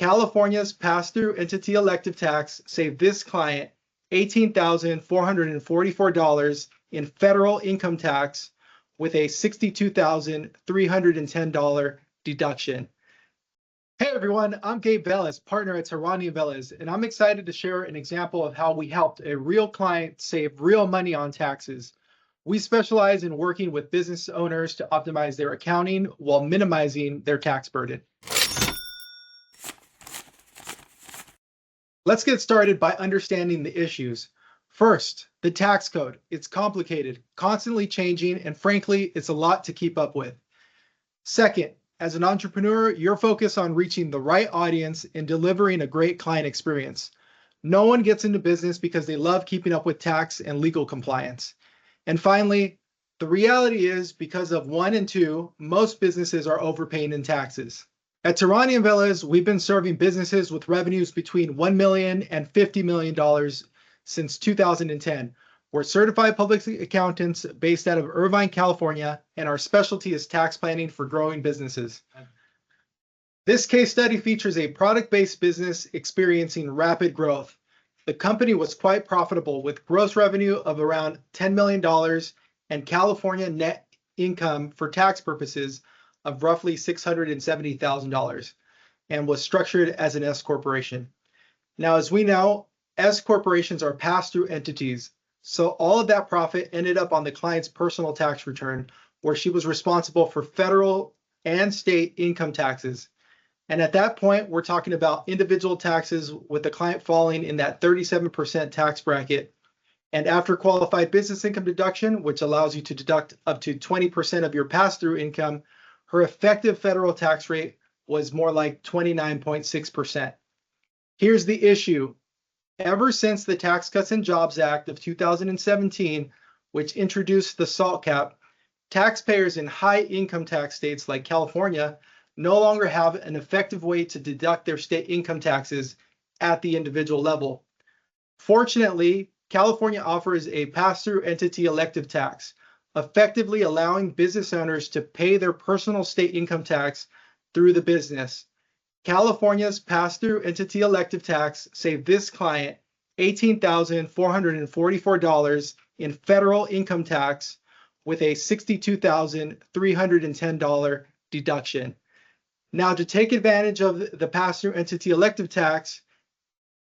California's pass-through entity elective tax saved this client $18,444 in federal income tax with a $62,310 deduction. Hey everyone, I'm Gabe Velez, partner at Tehrani Velez, and I'm excited to share an example of how we helped a real client save real money on taxes. We specialize in working with business owners to optimize their accounting while minimizing their tax burden. Let's get started by understanding the issues. First, the tax code. It's complicated, constantly changing, and frankly, it's a lot to keep up with. Second, as an entrepreneur, you're focused on reaching the right audience and delivering a great client experience. No one gets into business because they love keeping up with tax and legal compliance. And finally, the reality is because of 1 and 2, most businesses are overpaying in taxes. At Tehrani Velez, we've been serving businesses with revenues between $1 million and $50 million since 2010. We're certified public accountants based out of Irvine, California, and our specialty is tax planning for growing businesses. This case study features a product-based business experiencing rapid growth. The company was quite profitable with gross revenue of around $10 million and California net income for tax purposes of roughly $670,000 and was structured as an S corporation. Now, as we know, S corporations are pass-through entities. So all of that profit ended up on the client's personal tax return, where she was responsible for federal and state income taxes. And at that point, we're talking about individual taxes with the client falling in that 37% tax bracket. And after qualified business income deduction, which allows you to deduct up to 20% of your pass-through income, her effective federal tax rate was more like 29.6%. Here's the issue. Ever since the Tax Cuts and Jobs Act of 2017, which introduced the SALT cap, taxpayers in high income tax states like California no longer have an effective way to deduct their state income taxes at the individual level. Fortunately, California offers a pass-through entity elective tax, effectively allowing business owners to pay their personal state income tax through the business. California's pass-through entity elective tax saved this client $18,444 in federal income tax with a $62,310 deduction. Now, to take advantage of the pass-through entity elective tax,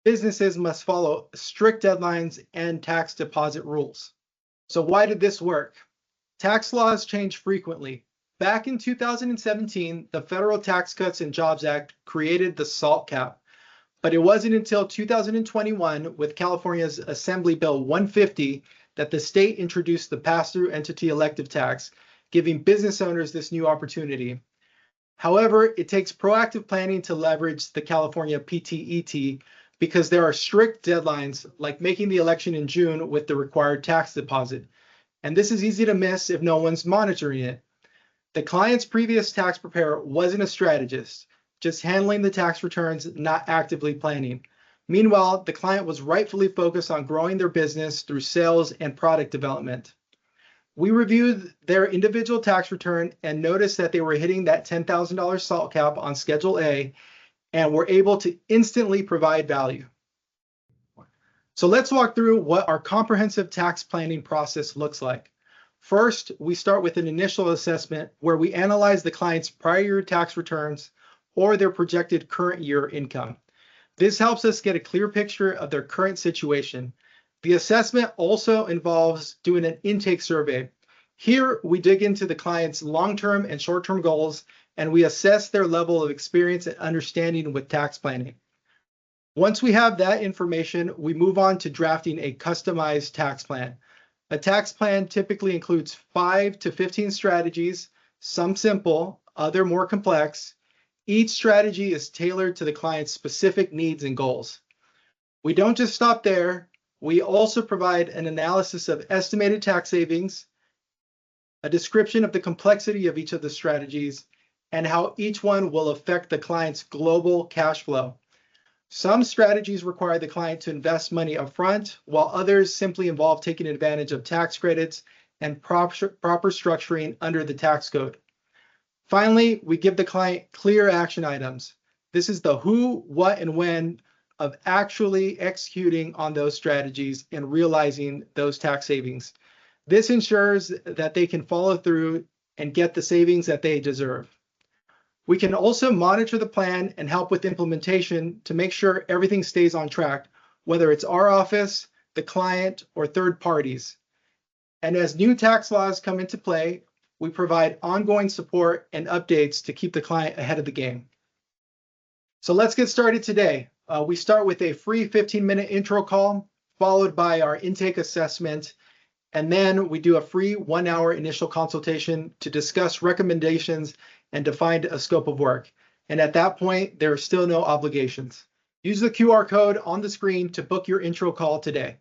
businesses must follow strict deadlines and tax deposit rules. So why did this work? Tax laws change frequently. Back in 2017, the Federal Tax Cuts and Jobs Act created the SALT cap, but it wasn't until 2021 with California's Assembly Bill 150 that the state introduced the pass-through entity elective tax, giving business owners this new opportunity. However, it takes proactive planning to leverage the California PTET because there are strict deadlines like making the election in June with the required tax deposit. And this is easy to miss if no one's monitoring it. The client's previous tax preparer wasn't a strategist, just handling the tax returns, not actively planning. Meanwhile, the client was rightfully focused on growing their business through sales and product development. We reviewed their individual tax return and noticed that they were hitting that $10,000 SALT cap on Schedule A and were able to instantly provide value. So let's walk through what our comprehensive tax planning process looks like. First, we start with an initial assessment where we analyze the client's prior year tax returns or their projected current year income. This helps us get a clear picture of their current situation. The assessment also involves doing an intake survey. Here, we dig into the client's long-term and short-term goals, and we assess their level of experience and understanding with tax planning. Once we have that information, we move on to drafting a customized tax plan. A tax plan typically includes 5 to 15 strategies, some simple, other more complex. Each strategy is tailored to the client's specific needs and goals. We don't just stop there. We also provide an analysis of estimated tax savings, a description of the complexity of each of the strategies, and how each one will affect the client's global cash flow. Some strategies require the client to invest money upfront, while others simply involve taking advantage of tax credits and proper structuring under the tax code. Finally, we give the client clear action items. This is the who, what, and when of actually executing on those strategies and realizing those tax savings. This ensures that they can follow through and get the savings that they deserve. We can also monitor the plan and help with implementation to make sure everything stays on track, whether it's our office, the client, or third parties. And as new tax laws come into play, we provide ongoing support and updates to keep the client ahead of the game. So let's get started today. We start with a free 15-minute intro call, followed by our intake assessment, and then we do a free 1-hour initial consultation to discuss recommendations and define a scope of work. And at that point, there are still no obligations. Use the QR code on the screen to book your intro call today.